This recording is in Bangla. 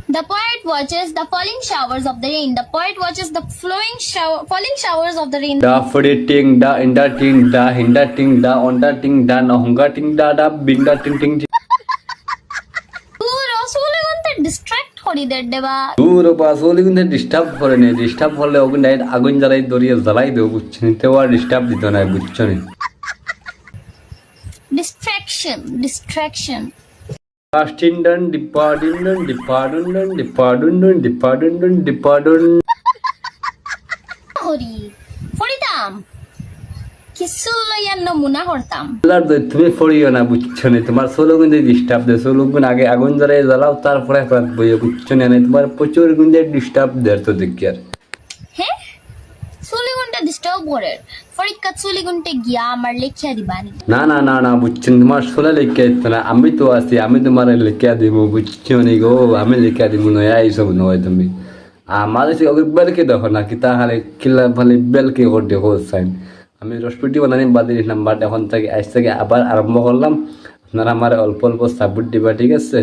The poet watches the falling showers of the rain. The poet watches the falling showers of the rain. Da fudi ting da inda ting da hinda ting da onda ting da nahunga ting da binda ting ting. পুরো চুলিগুনতে ডিস্ট্রাক্ট করি দেবা। দূর পাশলি কিন্তু ডিস্টার্ব করে নি, ডিস্টার্ব করলে ওকে ডাইরেক্ট আগুন জ্বালাই দরিয়ে জ্বালাই দেবো, বুঝছেন? তেও আর ডিস্টার্ব দিত না, বুঝছেন? Distraction. Astindan dipadun. হরি ফরিদাম কিছু লইয়া নমুনা করতাম। তুমি পড়িও না, বুঝছো না? তোমার সোলো কিন্তু ডিস্টার্ব দেয়, সোলো গুণ আগে আগুন জ্বালাই জ্বালাও, তারপরে বইয়ে, বুঝছো না? তোমার প্রচুর গুণে ডিস্টার্ব দেয় তো দেখি আর। হ্যাঁ চুলিগুনটা ডিস্টার্ব করে পরীক্ষা চুলিগুনতে গিয়া আমার লেখিয়া দিবানি। না বুঝছেন? তোমার সোলা লেখিয়া দিত না, আমি তো আছি, আমি তোমার লেখিয়া দিব, বুঝছো নি গো? আমি লেখিয়া দিব, নয় এইসব নয় তুমি আমাদের বেলকে দেখো না কি তাহলে কিলা ভালো বেলকে করে দেখো সাইন। আমি রসপিটি বানানি বাদ নাম্বার এখন থেকে আজ থেকে আবার আরম্ভ করলাম। আপনারা আমার অল্প অল্প সাপোর্ট দিবা, ঠিক আছে?